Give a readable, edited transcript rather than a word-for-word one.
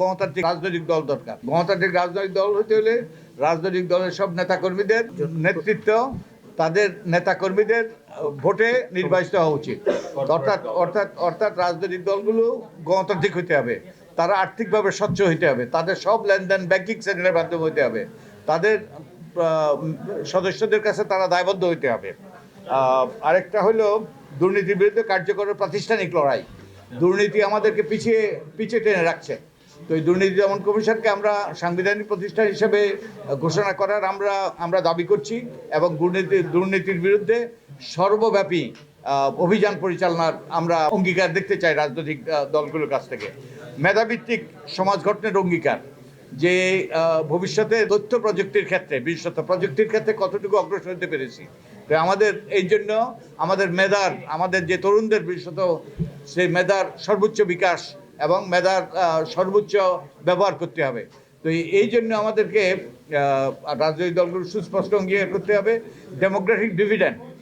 গণতান্ত্রিক রাজনৈতিক দল দরকার। গণতান্ত্রিক রাজনৈতিক দল হতে হলে রাজনৈতিক দলের সব নেতাকর্মীদের নেতৃত্ব, তাদের নেতাকর্মীদের ভোটে নির্বাচিত হওয়া উচিত। অর্থাৎ রাজনৈতিক দলগুলো গণতান্ত্রিক হতে হবে, তারা আর্থিকভাবে স্বচ্ছ হতে হবে, তাদের সব লেনদেন ব্যাংকিং সেক্টরের মাধ্যমে হতে হবে, তাদের সদস্যদের কাছে তারা দায়বদ্ধ হতে হবে। আরেকটা হলো দুর্নীতির বিরুদ্ধে কার্যকর প্রাতিষ্ঠানিক লড়াই। দুর্নীতি আমাদেরকে পিছিয়ে টেনে রাখছে। তো এই দুর্নীতি দমন কমিশনকে আমরা সাংবিধানিক প্রতিষ্ঠান হিসেবে ঘোষণা করার আমরা দাবি করছি এবং দুর্নীতির বিরুদ্ধে সর্বব্যাপী অভিযান পরিচালনার আমরা অঙ্গীকার দেখতে চাই রাজনৈতিক দলগুলোর কাছ থেকে। মেধাভিত্তিক সমাজ গঠনের অঙ্গীকার, যে ভবিষ্যতে তথ্য প্রযুক্তির ক্ষেত্রে, বিশেষত প্রযুক্তির ক্ষেত্রে কতটুকু অগ্রসর হতে পেরেছি। তো আমাদের এই জন্য আমাদের যে তরুণদের বিশেষত সেই মেধার সর্বোচ্চ বিকাশ এবং মেধার সর্বোচ্চ ব্যবহার করতে হবে। তো এই জন্য আমাদেরকে রাজনৈতিক দলগুলো সুস্পষ্ট অঙ্গীকার করতে হবে। Democratic dividend